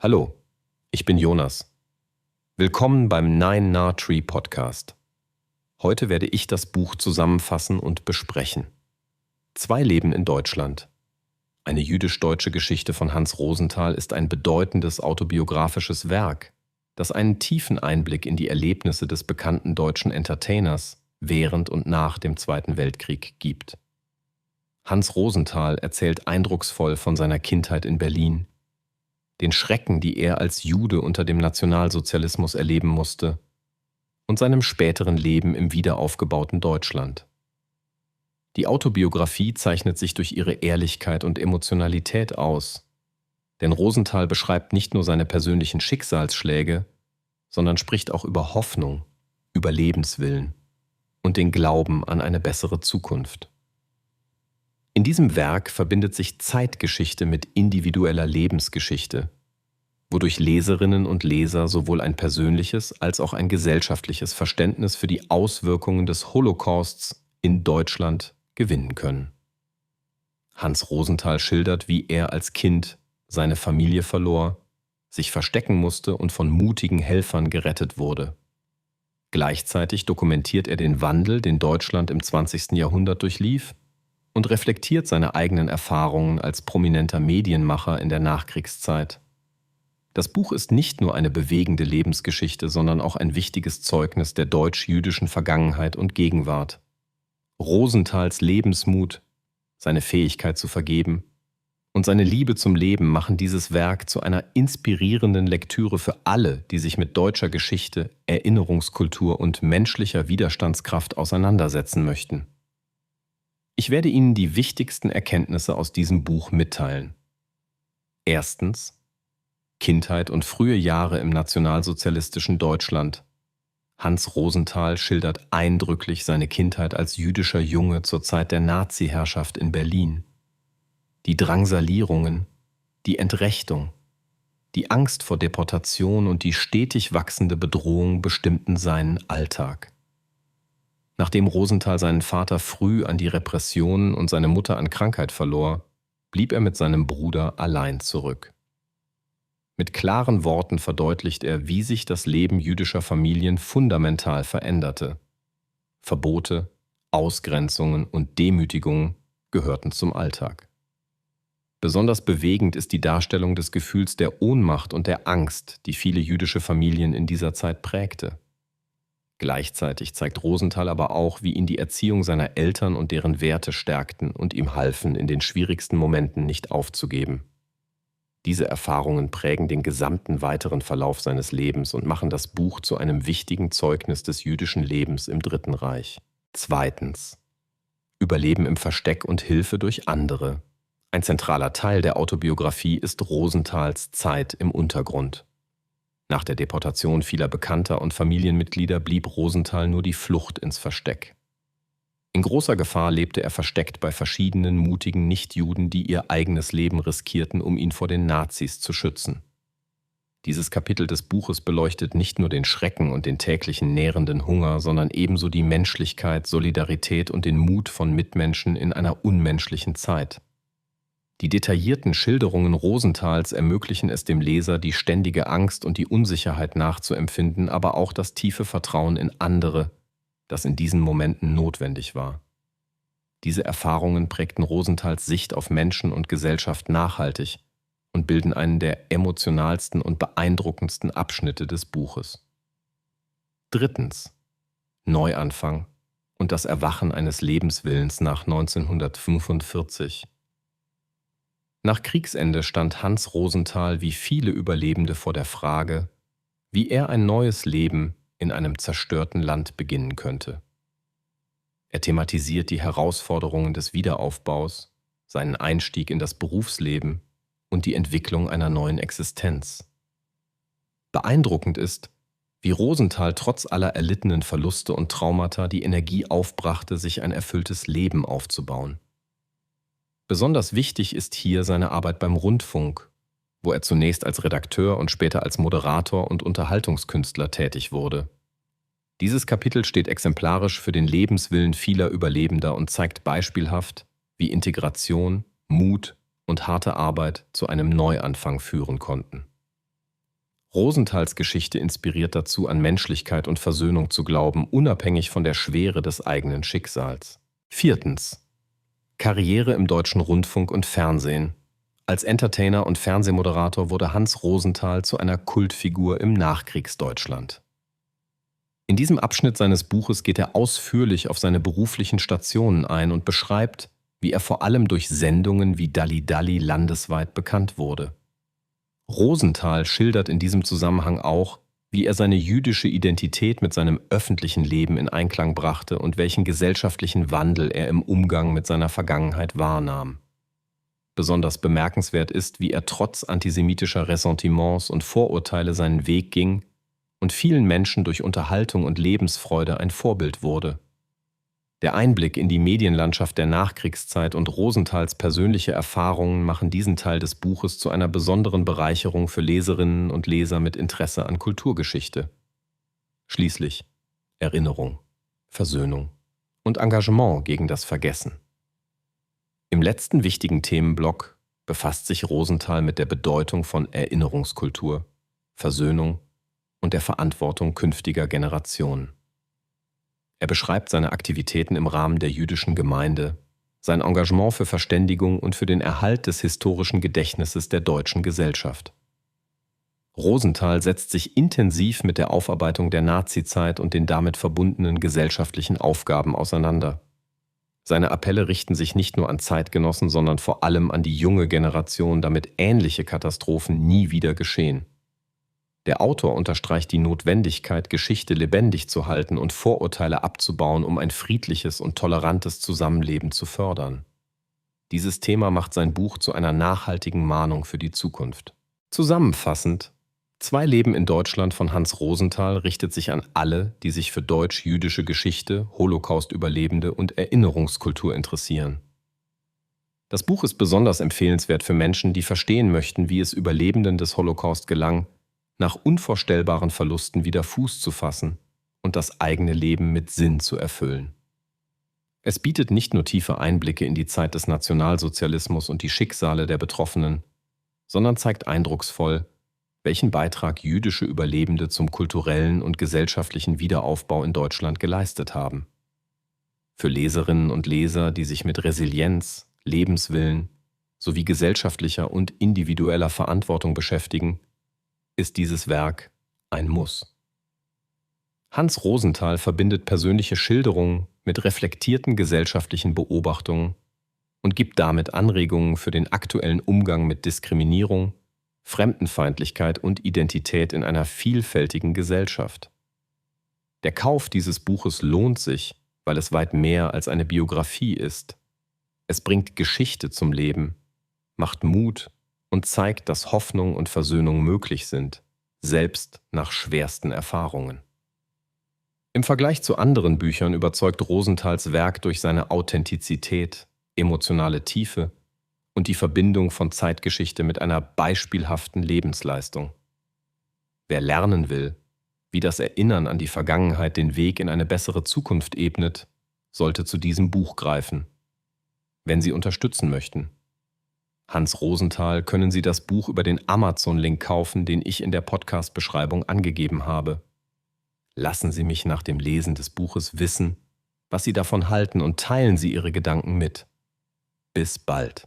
Hallo, ich bin Jonas. Willkommen beim Nine Nah Tree Podcast. Heute werde ich das Buch zusammenfassen und besprechen. Zwei Leben in Deutschland. Eine jüdisch-deutsche Geschichte von Hans Rosenthal ist ein bedeutendes autobiografisches Werk, das einen tiefen Einblick in die Erlebnisse des bekannten deutschen Entertainers während und nach dem Zweiten Weltkrieg gibt. Hans Rosenthal erzählt eindrucksvoll von seiner Kindheit in Berlin, den Schrecken, die er als Jude unter dem Nationalsozialismus erleben musste, und seinem späteren Leben im wiederaufgebauten Deutschland. Die Autobiografie zeichnet sich durch ihre Ehrlichkeit und Emotionalität aus, denn Rosenthal beschreibt nicht nur seine persönlichen Schicksalsschläge, sondern spricht auch über Hoffnung, über Lebenswillen und den Glauben an eine bessere Zukunft. In diesem Werk verbindet sich Zeitgeschichte mit individueller Lebensgeschichte, wodurch Leserinnen und Leser sowohl ein persönliches als auch ein gesellschaftliches Verständnis für die Auswirkungen des Holocausts in Deutschland gewinnen können. Hans Rosenthal schildert, wie er als Kind seine Familie verlor, sich verstecken musste und von mutigen Helfern gerettet wurde. Gleichzeitig dokumentiert er den Wandel, den Deutschland im 20. Jahrhundert durchlief, und reflektiert seine eigenen Erfahrungen als prominenter Medienmacher in der Nachkriegszeit. Das Buch ist nicht nur eine bewegende Lebensgeschichte, sondern auch ein wichtiges Zeugnis der deutsch-jüdischen Vergangenheit und Gegenwart. Rosenthals Lebensmut, seine Fähigkeit zu vergeben und seine Liebe zum Leben machen dieses Werk zu einer inspirierenden Lektüre für alle, die sich mit deutscher Geschichte, Erinnerungskultur und menschlicher Widerstandskraft auseinandersetzen möchten. Ich werde Ihnen die wichtigsten Erkenntnisse aus diesem Buch mitteilen. Erstens: Kindheit und frühe Jahre im nationalsozialistischen Deutschland. Hans Rosenthal schildert eindrücklich seine Kindheit als jüdischer Junge zur Zeit der Nazi-Herrschaft in Berlin. Die Drangsalierungen, die Entrechtung, die Angst vor Deportation und die stetig wachsende Bedrohung bestimmten seinen Alltag. Nachdem Rosenthal seinen Vater früh an die Repressionen und seine Mutter an Krankheit verlor, blieb er mit seinem Bruder allein zurück. Mit klaren Worten verdeutlicht er, wie sich das Leben jüdischer Familien fundamental veränderte. Verbote, Ausgrenzungen und Demütigungen gehörten zum Alltag. Besonders bewegend ist die Darstellung des Gefühls der Ohnmacht und der Angst, die viele jüdische Familien in dieser Zeit prägte. Gleichzeitig zeigt Rosenthal aber auch, wie ihn die Erziehung seiner Eltern und deren Werte stärkten und ihm halfen, in den schwierigsten Momenten nicht aufzugeben. Diese Erfahrungen prägen den gesamten weiteren Verlauf seines Lebens und machen das Buch zu einem wichtigen Zeugnis des jüdischen Lebens im Dritten Reich. Zweitens: Überleben im Versteck und Hilfe durch andere. Ein zentraler Teil der Autobiografie ist Rosenthals Zeit im Untergrund. Nach der Deportation vieler Bekannter und Familienmitglieder blieb Rosenthal nur die Flucht ins Versteck. In großer Gefahr lebte er versteckt bei verschiedenen mutigen Nichtjuden, die ihr eigenes Leben riskierten, um ihn vor den Nazis zu schützen. Dieses Kapitel des Buches beleuchtet nicht nur den Schrecken und den täglichen nährenden Hunger, sondern ebenso die Menschlichkeit, Solidarität und den Mut von Mitmenschen in einer unmenschlichen Zeit. Die detaillierten Schilderungen Rosenthals ermöglichen es dem Leser, die ständige Angst und die Unsicherheit nachzuempfinden, aber auch das tiefe Vertrauen in andere, das in diesen Momenten notwendig war. Diese Erfahrungen prägten Rosenthals Sicht auf Menschen und Gesellschaft nachhaltig und bilden einen der emotionalsten und beeindruckendsten Abschnitte des Buches. Drittens: Neuanfang und das Erwachen eines Lebenswillens nach 1945. Nach Kriegsende stand Hans Rosenthal wie viele Überlebende vor der Frage, wie er ein neues Leben in einem zerstörten Land beginnen könnte. Er thematisiert die Herausforderungen des Wiederaufbaus, seinen Einstieg in das Berufsleben und die Entwicklung einer neuen Existenz. Beeindruckend ist, wie Rosenthal trotz aller erlittenen Verluste und Traumata die Energie aufbrachte, sich ein erfülltes Leben aufzubauen. Besonders wichtig ist hier seine Arbeit beim Rundfunk, wo er zunächst als Redakteur und später als Moderator und Unterhaltungskünstler tätig wurde. Dieses Kapitel steht exemplarisch für den Lebenswillen vieler Überlebender und zeigt beispielhaft, wie Integration, Mut und harte Arbeit zu einem Neuanfang führen konnten. Rosenthals Geschichte inspiriert dazu, an Menschlichkeit und Versöhnung zu glauben, unabhängig von der Schwere des eigenen Schicksals. 4. Karriere im deutschen Rundfunk und Fernsehen. Als Entertainer und Fernsehmoderator wurde Hans Rosenthal zu einer Kultfigur im Nachkriegsdeutschland. In diesem Abschnitt seines Buches geht er ausführlich auf seine beruflichen Stationen ein und beschreibt, wie er vor allem durch Sendungen wie Dalli Dalli landesweit bekannt wurde. Rosenthal schildert in diesem Zusammenhang auch, wie er seine jüdische Identität mit seinem öffentlichen Leben in Einklang brachte und welchen gesellschaftlichen Wandel er im Umgang mit seiner Vergangenheit wahrnahm. Besonders bemerkenswert ist, wie er trotz antisemitischer Ressentiments und Vorurteile seinen Weg ging und vielen Menschen durch Unterhaltung und Lebensfreude ein Vorbild wurde. Der Einblick in die Medienlandschaft der Nachkriegszeit und Rosenthals persönliche Erfahrungen machen diesen Teil des Buches zu einer besonderen Bereicherung für Leserinnen und Leser mit Interesse an Kulturgeschichte. Schließlich Erinnerung, Versöhnung und Engagement gegen das Vergessen. Im letzten wichtigen Themenblock befasst sich Rosenthal mit der Bedeutung von Erinnerungskultur, Versöhnung und der Verantwortung künftiger Generationen. Er beschreibt seine Aktivitäten im Rahmen der jüdischen Gemeinde, sein Engagement für Verständigung und für den Erhalt des historischen Gedächtnisses der deutschen Gesellschaft. Rosenthal setzt sich intensiv mit der Aufarbeitung der Nazizeit und den damit verbundenen gesellschaftlichen Aufgaben auseinander. Seine Appelle richten sich nicht nur an Zeitgenossen, sondern vor allem an die junge Generation, damit ähnliche Katastrophen nie wieder geschehen. Der Autor unterstreicht die Notwendigkeit, Geschichte lebendig zu halten und Vorurteile abzubauen, um ein friedliches und tolerantes Zusammenleben zu fördern. Dieses Thema macht sein Buch zu einer nachhaltigen Mahnung für die Zukunft. Zusammenfassend: 2 Leben in Deutschland von Hans Rosenthal richtet sich an alle, die sich für deutsch-jüdische Geschichte, Holocaust-Überlebende und Erinnerungskultur interessieren. Das Buch ist besonders empfehlenswert für Menschen, die verstehen möchten, wie es Überlebenden des Holocaust gelang, nach unvorstellbaren Verlusten wieder Fuß zu fassen und das eigene Leben mit Sinn zu erfüllen. Es bietet nicht nur tiefe Einblicke in die Zeit des Nationalsozialismus und die Schicksale der Betroffenen, sondern zeigt eindrucksvoll, welchen Beitrag jüdische Überlebende zum kulturellen und gesellschaftlichen Wiederaufbau in Deutschland geleistet haben. Für Leserinnen und Leser, die sich mit Resilienz, Lebenswillen sowie gesellschaftlicher und individueller Verantwortung beschäftigen, ist dieses Werk ein Muss. Hans Rosenthal verbindet persönliche Schilderungen mit reflektierten gesellschaftlichen Beobachtungen und gibt damit Anregungen für den aktuellen Umgang mit Diskriminierung, Fremdenfeindlichkeit und Identität in einer vielfältigen Gesellschaft. Der Kauf dieses Buches lohnt sich, weil es weit mehr als eine Biografie ist. Es bringt Geschichte zum Leben, macht Mut und zeigt, dass Hoffnung und Versöhnung möglich sind, selbst nach schwersten Erfahrungen. Im Vergleich zu anderen Büchern überzeugt Rosenthals Werk durch seine Authentizität, emotionale Tiefe und die Verbindung von Zeitgeschichte mit einer beispielhaften Lebensleistung. Wer lernen will, wie das Erinnern an die Vergangenheit den Weg in eine bessere Zukunft ebnet, sollte zu diesem Buch greifen. Wenn Sie unterstützen möchten. Hans Rosenthal können Sie das Buch über den Amazon-Link kaufen, den ich in der Podcast-Beschreibung angegeben habe. Lassen Sie mich nach dem Lesen des Buches wissen, was Sie davon halten und teilen Sie Ihre Gedanken mit. Bis bald.